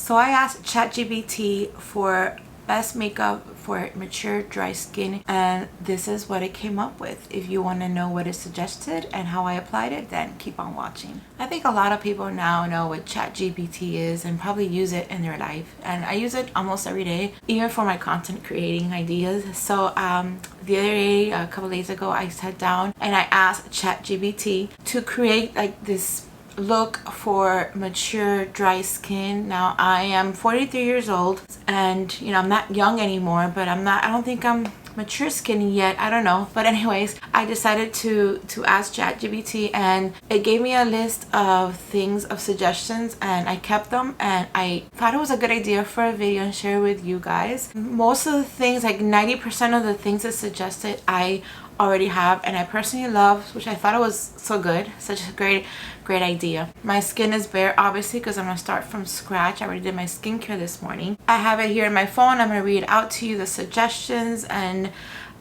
So I asked ChatGPT for best makeup for mature dry skin, and this is what it came up with. If you want to know what it suggested and how I applied it, then keep on watching. I think a lot of people now know what ChatGPT is and probably use it in their life, and I use it almost every day, even for my content creating ideas. So the other day, a couple days ago, I sat down and I asked ChatGPT to create like this look for mature dry skin. Now I am 43 years old, and you know, I'm not young anymore, but I don't think I'm mature skin yet. I don't know, but anyways, I decided to ask ChatGPT, and it gave me a list of things, of suggestions, and I kept them, and I thought it was a good idea for a video and share with you guys. Most of the things, like 90% of the things it suggested, I already have, and I personally love, which I thought it was so good, such a great idea. My skin is bare, obviously, because I'm gonna start from scratch. I already did my skincare this morning. I have it here in my phone. I'm gonna read out to you the suggestions, and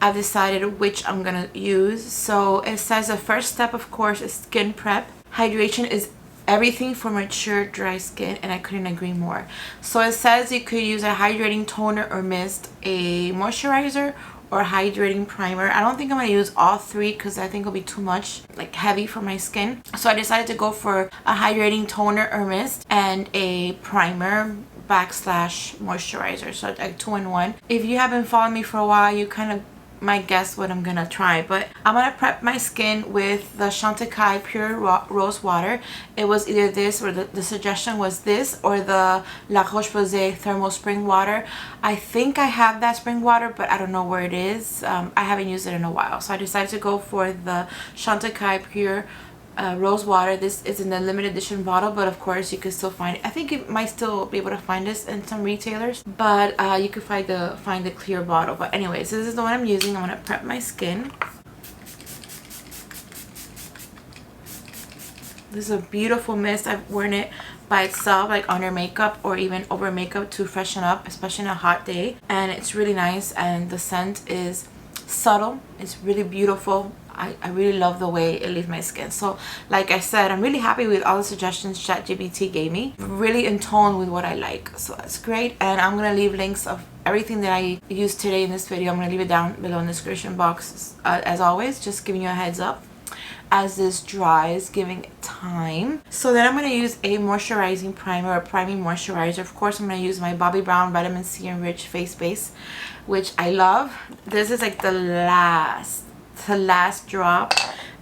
I've decided which I'm gonna use. So it says the first step, of course, is skin prep. Hydration is everything for mature dry skin, and I couldn't agree more. So it says you could use a hydrating toner or mist, a moisturizer, or hydrating primer. I don't think I'm gonna use all three because I think it'll be too much, like heavy for my skin. So I decided to go for a hydrating toner or mist and a primer / moisturizer, so like 2-in-1. If you have been following me for a while, you kind of might guess what I'm gonna try, but I'm gonna prep my skin with the Chantecaille Pure Rose Water. It was either this, or the suggestion was this, or the La Roche-Posay Thermal Spring Water. I think I have that spring water, but I don't know where it is. I haven't used it in a while, so I decided to go for the Chantecaille Pure Rose Water. This is in the limited edition bottle, but of course you can still find it. I think you might still be able to find this in some retailers, but you can find the clear bottle. But anyways, this is the one I'm using. I'm gonna prep my skin. This is a beautiful mist. I've worn it by itself, like under makeup or even over makeup, to freshen up, especially on a hot day, and it's really nice, and the scent is subtle. It's really beautiful. I really love the way it leaves my skin. So like I said, I'm really happy with all the suggestions ChatGPT gave me. Really in tone with what I like, so that's great. And I'm gonna leave links of everything that I used today in this video. I'm gonna leave it down below in the description box, as always, just giving you a heads up as this dries, giving it time. So then I'm going to use a moisturizing primer, or priming moisturizer. Of course, I'm going to use my Bobbi Brown Vitamin C Enriched Face Base, which I love. This is like the last drop.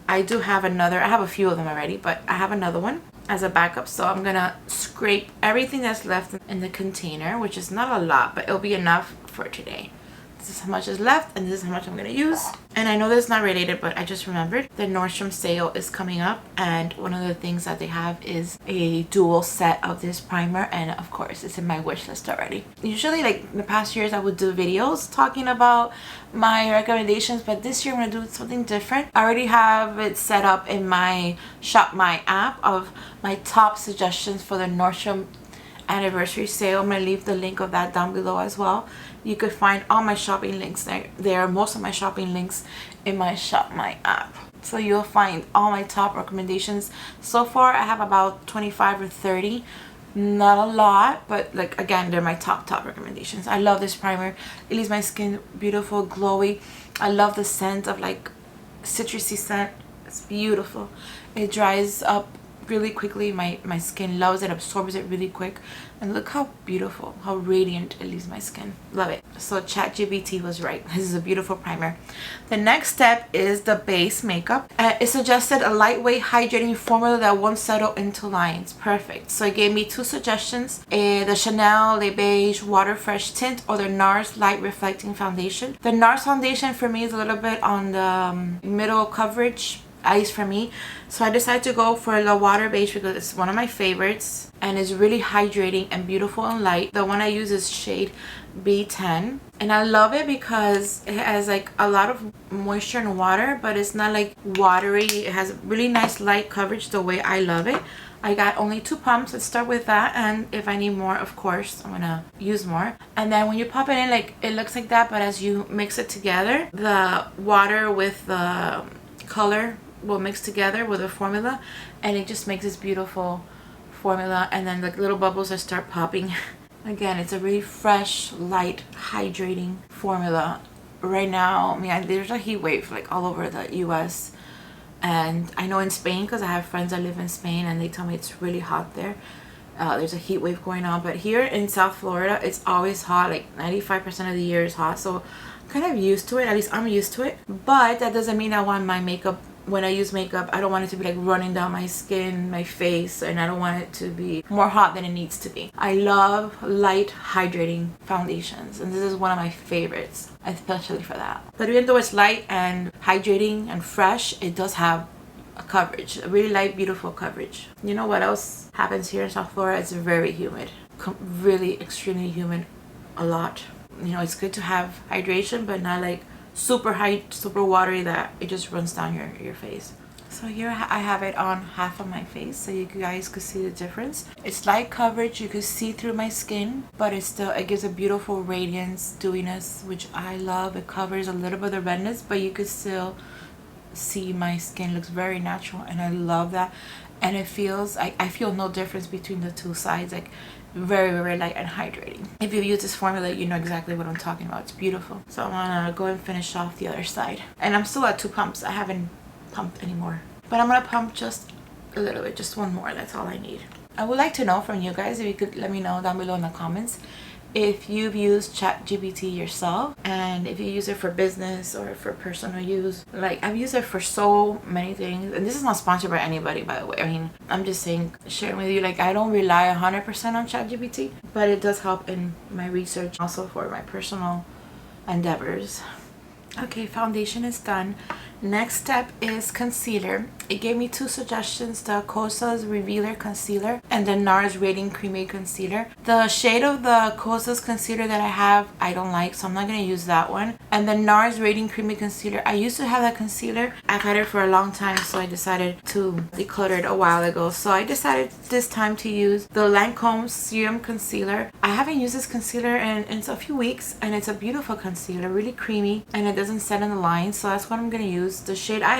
I do have another. I have a few of them already, but I have another one as a backup. So I'm going to scrape everything that's left in the container, which is not a lot, but it'll be enough for today. This is how much is left, and this is how much I'm going to use. And I know this is not related, but I just remembered the Nordstrom sale is coming up, and one of the things that they have is a dual set of this primer, and of course it's in my wish list already. Usually, like in the past years, I would do videos talking about my recommendations, but this year I'm going to do something different. I already have it set up in my Shop My app of my top suggestions for the Nordstrom anniversary sale. I'm going to leave the link of that down below as well. You could find all my shopping links there, most of my shopping links in my Shop My app. So you'll find all my top recommendations. So far I have about 25 or 30. Not a lot, but like again, they're my top recommendations. I love this primer. It leaves my skin beautiful, glowy. I love the scent of like citrusy scent. It's beautiful. It dries up really quickly. My skin loves it, absorbs it really quick, and look how beautiful, how radiant it leaves my skin. Love it. So ChatGPT was right. This is a beautiful primer. The next step is the base makeup. It suggested a lightweight hydrating formula that won't settle into lines. Perfect. So it gave me two suggestions: the Chanel Le Beige Water Fresh Tint, or the NARS Light Reflecting Foundation. The NARS foundation for me is a little bit on the middle coverage, at least for me, so I decided to go for the Water Beige because it's one of my favorites and it's really hydrating and beautiful and light. The one I use is shade B10, and I love it because it has like a lot of moisture and water, but it's not like watery. It has really nice light coverage the way I love it. I got only 2 pumps. Let's start with that, and if I need more, of course I'm gonna use more. And then when you pop it in, like it looks like that, but as you mix it together, the water with the color will mix together with a formula, and it just makes this beautiful formula, and then the little bubbles that start popping. Again, it's a really fresh, light, hydrating formula. Right now, I mean, there's a heat wave like all over the US, and I know in Spain, because I have friends that live in Spain and they tell me it's really hot there. There's a heat wave going on, but here in South Florida it's always hot. Like 95% of the year is hot, so I'm kind of used to it. At least I'm used to it, but that doesn't mean I want my makeup, when I use makeup, I don't want it to be like running down my skin, my face, and I don't want it to be more hot than it needs to be. I love light hydrating foundations, and this is one of my favorites, especially for that. But even though it's light and hydrating and fresh, it does have a coverage, a really light, beautiful coverage. You know what else happens here in South Florida? It's very humid, really extremely humid, a lot. You know, it's good to have hydration, but not like super high, super watery that it just runs down your face. So here I have it on half of my face so you guys could see the difference. It's light coverage, you can see through my skin, but it gives a beautiful radiance, dewiness, which I love. It covers a little bit of the redness, but you could still see my skin looks very natural, and I love that. And it feels, I feel no difference between the two sides, like very, very light and hydrating. If you use this formula, you know exactly what I'm talking about. It's beautiful. So I'm gonna go and finish off the other side, and I'm still at 2 pumps. I haven't pumped anymore, but I'm gonna pump just a little bit, just one more. That's all I need. I would like to know from you guys, if you could let me know down below in the comments, if you've used ChatGPT yourself, and if you use it for business or for personal use. Like, I've used it for so many things, and this is not sponsored by anybody, by the way. I mean, I'm just saying, sharing with you, like, I don't rely 100% on ChatGPT, but it does help in my research, also for my personal endeavors. Okay, foundation is done. Next step is concealer. It gave me 2 suggestions, the Kosas Revealer Concealer and the NARS Radiant Creamy Concealer. The shade of the Kosas concealer that I have, I don't like, so I'm not going to use that one. And the NARS Radiant Creamy Concealer, I used to have that concealer. I've had it for a long time, so I decided to declutter it a while ago. So I decided this time to use the Lancome Serum Concealer. I haven't used this concealer in a few weeks, and it's a beautiful concealer, really creamy, and it doesn't set in the lines, so that's what I'm going to use. The shade I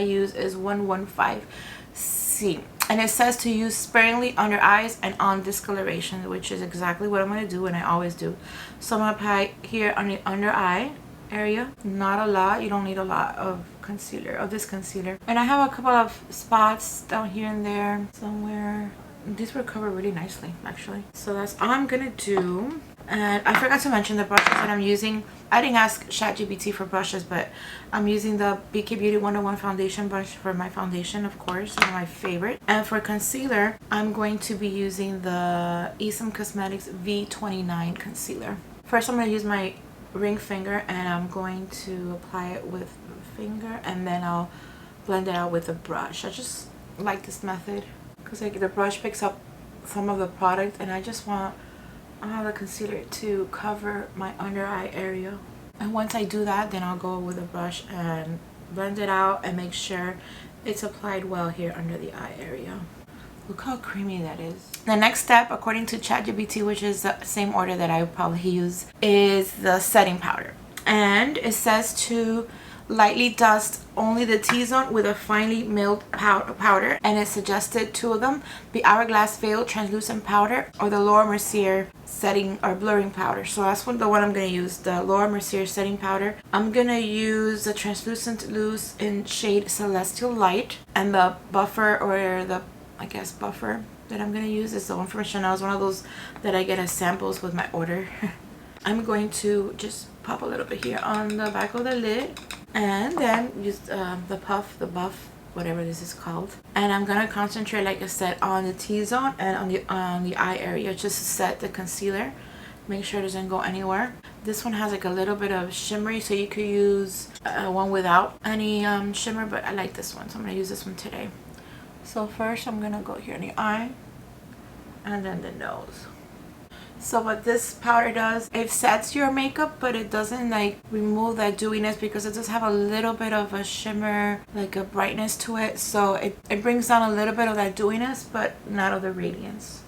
use is 115C, and it says to use sparingly under eyes and on discoloration, which is exactly what I'm going to do, and I always do. So I'm going to apply here on the under eye area. Not a lot. You don't need a lot of concealer, of this concealer. And I have a couple of spots down here and there somewhere. These were covered really nicely, actually. So that's all I'm going to do. And I forgot to mention the brushes that I'm using. I didn't ask ChatGPT for brushes, but I'm using the BK Beauty 101 foundation brush for my foundation, of course. It's my favorite. And for concealer, I'm going to be using the Esom Cosmetics V29 concealer. First, I'm going to use my ring finger, and I'm going to apply it with the finger, and then I'll blend it out with a brush. I just like this method because like the brush picks up some of the product, and I just want the concealer to cover my under eye area. And once I do that, then I'll go with a brush and blend it out and make sure it's applied well here under the eye area. Look how creamy that is. The next step, according to ChatGPT, which is the same order that I would probably use, is the setting powder. And it says to lightly dust only the T-zone with a finely milled powder, and it suggested 2 of them, the Hourglass Veil Translucent Powder or the Laura Mercier Setting or Blurring Powder. So that's the one I'm going to use, the Laura Mercier Setting Powder. I'm going to use the Translucent Loose in shade Celestial Light, and the buffer, or the, I guess, buffer that I'm going to use is the one from Chanel. It's one of those that I get as samples with my order. I'm going to just pop a little bit here on the back of the lid, and then use the buff, whatever this is called. And I'm gonna concentrate, like I said, on the T-zone and on the eye area, just to set the concealer. Make sure it doesn't go anywhere. This one has like a little bit of shimmery, so you could use one without any shimmer, but I like this one, so I'm gonna use this one today. So first I'm gonna go here in the eye, and then the nose. So what this powder does, it sets your makeup, but it doesn't like remove that dewiness, because it does have a little bit of a shimmer, like a brightness to it. So it brings down a little bit of that dewiness, but not of the radiance.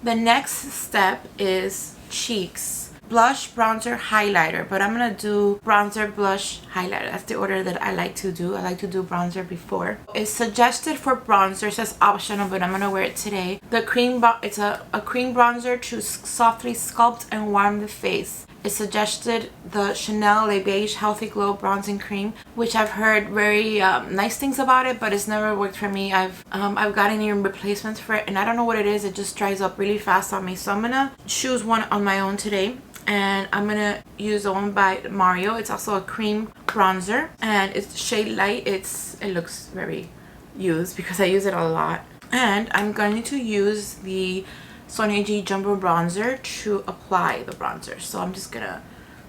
The next step is cheeks. blush, bronzer, highlighter, but I'm gonna do bronzer, blush, highlighter. That's the order that I like to do. I like to do bronzer before. It's suggested for bronzer. It says optional, but I'm gonna wear it today. The cream, it's a cream bronzer to softly sculpt and warm the face. It suggested the Chanel Le Beige Healthy Glow Bronzing Cream, which I've heard very nice things about it, but it's never worked for me. I've gotten even replacements for it, and I don't know what it is. It just dries up really fast on me. So I'm gonna choose one on my own today, and I'm gonna use the one by Mario. It's also a cream bronzer, and it's shade light. It looks very used because I use it a lot. And I'm going to use the Sonia G Jumbo Bronzer to apply the bronzer. So I'm just gonna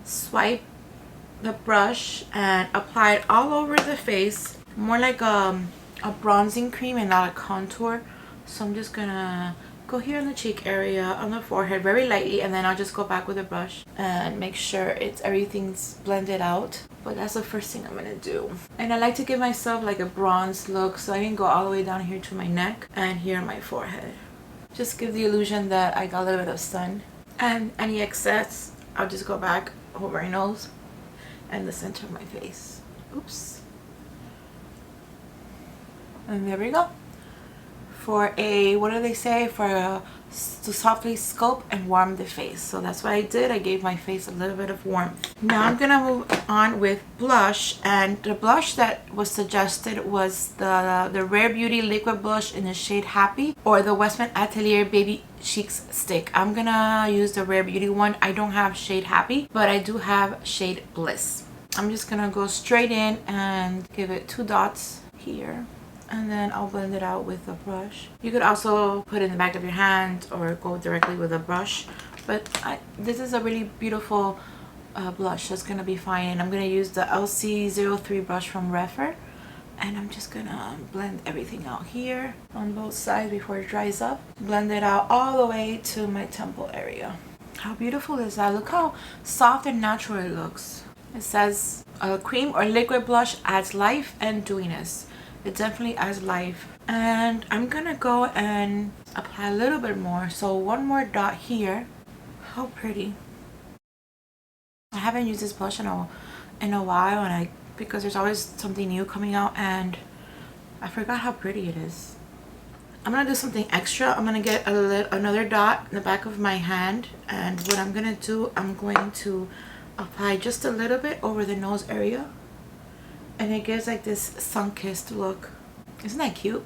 swipe the brush and apply it all over the face, more like a bronzing cream and not a contour. So I'm just gonna go here on the cheek area, on the forehead, very lightly, and then I'll just go back with a brush and make sure everything's blended out. But that's the first thing I'm gonna do. And I like to give myself like a bronze look, so I can go all the way down here to my neck and here on my forehead. Just give the illusion that I got a little bit of sun. And any excess, I'll just go back over my nose and the center of my face. Oops. And there we go. For a, what do they say? To softly sculpt and warm the face. So that's what I did. I gave my face a little bit of warmth. Now I'm gonna move on with blush, and the blush that was suggested was the Rare Beauty liquid blush in the shade Happy, or the Westman Atelier Baby Cheeks stick. I'm gonna use the Rare Beauty one. I don't have shade Happy, but I do have shade Bliss. I'm just gonna go straight in and give it 2 dots here, and then I'll blend it out with a brush. You could also put it in the back of your hand or go directly with a brush, but this is a really beautiful blush that's gonna be fine. And I'm gonna use the LC03 brush from Refer, and I'm just gonna blend everything out here on both sides before it dries up. Blend it out all the way to my temple area. How beautiful is that? Look how soft and natural it looks. It says a cream or liquid blush adds life and dewiness. It definitely adds life. And I'm gonna go and apply a little bit more. So one more dot here. How pretty. I haven't used this blush in a while, and because there's always something new coming out, and I forgot how pretty it is. I'm gonna do something extra. I'm gonna get another dot in the back of my hand, and what I'm gonna do, I'm going to apply just a little bit over the nose area. And it gives like this sun-kissed look. Isn't that cute?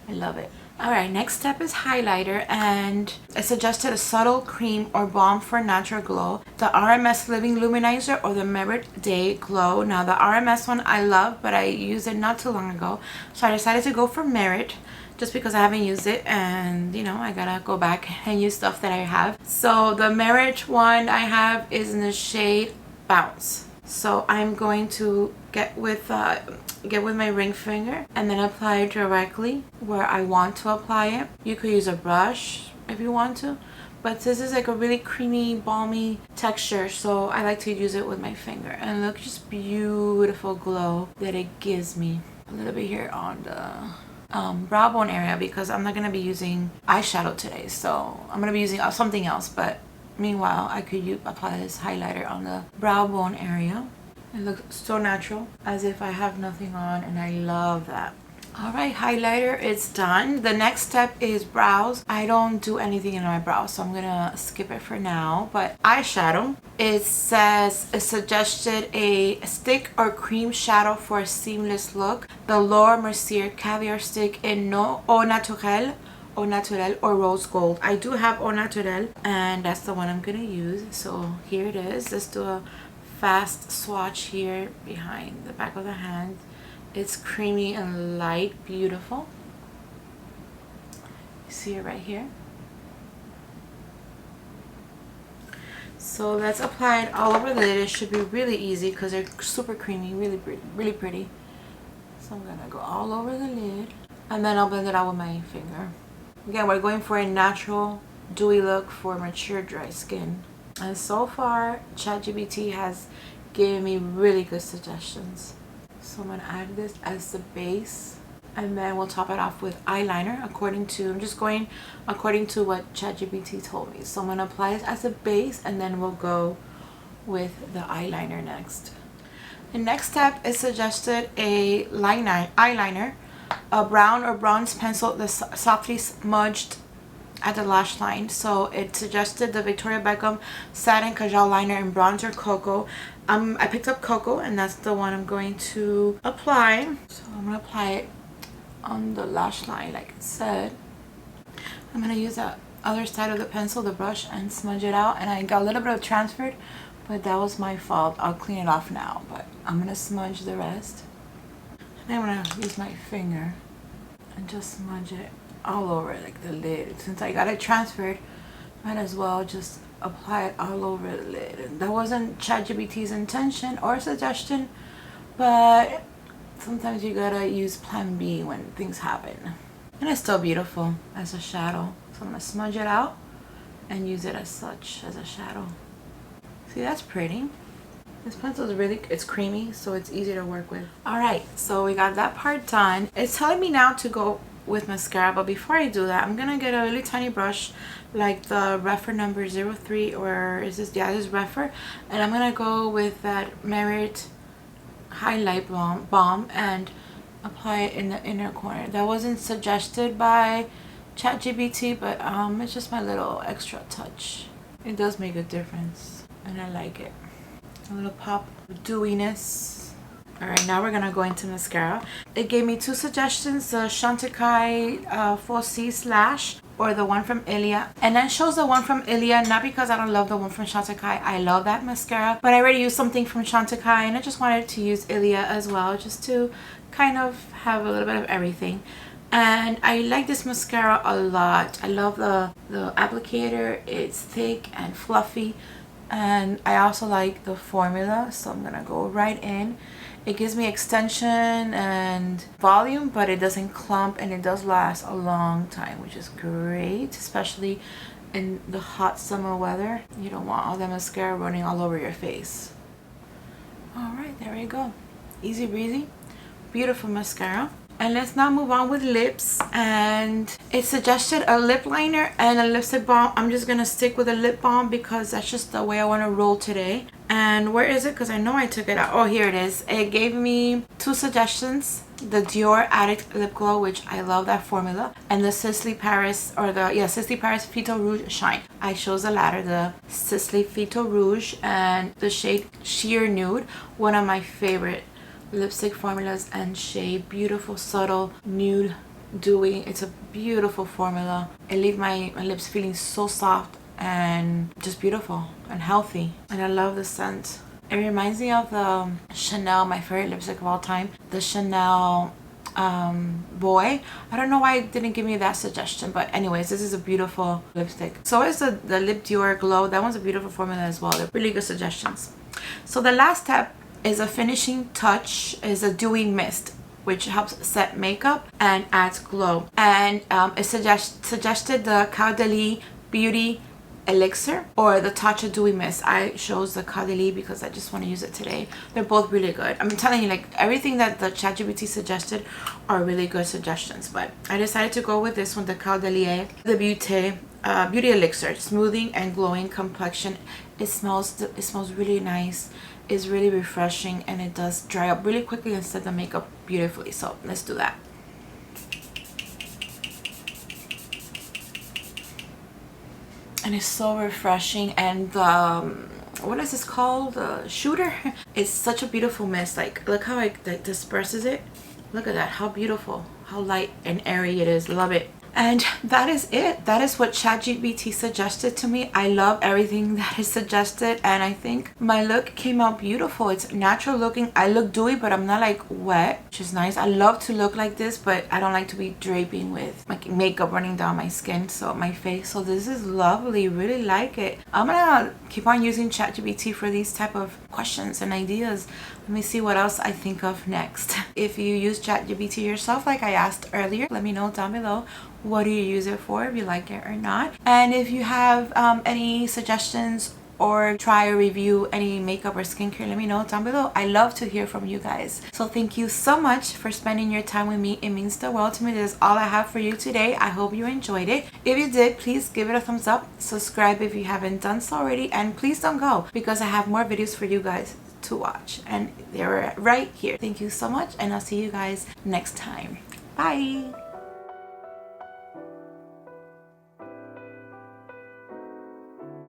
I love it. Alright, next step is highlighter, and I suggested a subtle cream or balm for natural glow. The RMS Living Luminizer or the Merit Day Glow. Now the RMS one I love, but I used it not too long ago. So I decided to go for Merit just because I haven't used it, and you know, I gotta go back and use stuff that I have. So the Merit one I have is in the shade Bounce. So I'm going to get with my ring finger and then apply it directly where I want to apply it. You could use a brush if you want to, but this is like a really creamy, balmy texture, so I like to use it with my finger. And look, just beautiful glow that it gives me. A little bit here on the brow bone area, because I'm not going to be using eyeshadow today, so I'm going to be using something else. But meanwhile, I could apply this highlighter on the brow bone area. It looks so natural, as if I have nothing on, and I love that. Alright, highlighter is done. The next step is brows. I don't do anything in my brows, so I'm gonna skip it for now. But eyeshadow, it says it suggested a stick or cream shadow for a seamless look. The Laura Mercier Caviar Stick in Au Naturel or Rose Gold. I do have Au Naturel, and that's the one I'm gonna use. So here it is. Let's do a fast swatch here behind the back of the hand. It's creamy and light, beautiful. You see it right here. So that's applied all over the lid. It should be really easy because they're super creamy, really pretty. So I'm gonna go all over the lid, and then I'll blend it out with my finger. Again, we're going for a natural, dewy look for mature, dry skin. And so far, ChatGPT has given me really good suggestions. So I'm going to add this as the base And then we'll top it off with eyeliner I'm just going according to what ChatGPT told me. So I'm going to apply it as a base, and then we'll go with the eyeliner next. The next step is suggested a eyeliner, a brown or bronze pencil that's softly smudged at the lash line. So it suggested the Victoria Beckham Satin Kajal Liner in bronze or cocoa. I picked up cocoa, and that's the one I'm going to apply. So I'm going to apply it on the lash line like it said. I'm going to use the other side of the pencil, the brush, and smudge it out. And I got a little bit of transferred, but that was my fault. I'll clean it off now, but I'm going to smudge the rest. And I'm going to use my finger and just smudge it all over like the lid. Since I got it transferred, might as well just apply it all over the lid. And that wasn't ChatGPT's intention or suggestion, but sometimes you gotta use plan B when things happen. And it's still beautiful as a shadow. So I'm gonna smudge it out and use it as such, as a shadow. See, that's pretty. This pencil is it's creamy, so it's easy to work with. Alright, so we got that part done. It's telling me now to go with mascara, but before I do that, I'm gonna get a really tiny brush like the Refer number 03, or is this, yeah, this is Refer, and I'm gonna go with that Merit highlight balm and apply it in the inner corner. That wasn't suggested by ChatGPT, but it's just my little extra touch. It does make a difference, and I like it. A little pop of dewiness. Alright, now we're gonna go into mascara. It gave me two suggestions, the Chantecaille Full C Slash or the one from Ilia. And then shows the one from Ilia, not because I don't love the one from Chantecaille. I love that mascara, but I already used something from Chantecaille, and I just wanted to use Ilia as well, just to kind of have a little bit of everything. And I like this mascara a lot. I love the applicator. It's thick and fluffy, and I also like the formula, so I'm gonna go right in. It gives me extension and volume, but it doesn't clump, and it does last a long time, which is great, especially in the hot summer weather. You don't want all that mascara running all over your face. Alright, there we go. Easy breezy, beautiful mascara. And let's now move on with lips. And it suggested a lip liner and a lipstick balm. I'm just gonna stick with a lip balm because that's just the way I want to roll today. And where is it? Because I know I took it out. Oh, here it is. It gave me two suggestions. The Dior Addict Lip Glow, which I love that formula, and the Sisley Paris, or the Sisley Paris Phyto Rouge Shine. I chose the latter, the Sisley Phyto Rouge, and the shade Sheer Nude, one of my favorite lipstick formulas and shade. Beautiful, subtle, nude, dewy. It's a beautiful formula. It leaves my lips feeling so soft and just beautiful and healthy, and I love the scent. It reminds me of the Chanel, my favorite lipstick of all time, the Chanel Boy. I don't know why it didn't give me that suggestion, but anyways, this is a beautiful lipstick. So is the Lip Dior Glow. That one's a beautiful formula as well. They're really good suggestions. So the last step is a finishing touch, is a dewy mist, which helps set makeup and adds glow. And it suggested the Caudalie Beauty Elixir or the Tatcha Dewy Mist. I chose the Caudalie because I just want to use it today. They're both really good. I'm telling you, like, everything that the ChatGPT suggested are really good suggestions, but I decided to go with this one, the Caudalie, the Beauty Elixir, smoothing and glowing complexion. It smells really nice. It's really refreshing, and it does dry up really quickly and set the makeup beautifully. So let's do that. And it's so refreshing, and what is this called, the shooter, it's such a beautiful mist. Like, look how it disperses it. Look at that, how beautiful, how light and airy it is. Love it. And that is it. That is what ChatGPT suggested to me. I love everything that is suggested, and I think my look came out beautiful. It's natural looking. I look dewy, but I'm not like wet, which is nice. I love to look like this, but I don't like to be draping with like makeup running down my skin, so my face. So this is lovely. Really like it. I'm gonna keep on using ChatGPT for these type of questions and ideas. Let me see what else I think of next. If you use ChatGPT yourself, like I asked earlier, let me know down below. What do you use it for, if you like it or not? And if you have any suggestions or try or review any makeup or skincare, let me know down below. I love to hear from you guys. So thank you so much for spending your time with me. It means the world to me. That is all I have for you today. I hope you enjoyed it. If you did, please give it a thumbs up, subscribe if you haven't done so already, and please don't go, because I have more videos for you guys to watch, and they're right here. Thank you so much, and I'll see you guys next time. Bye.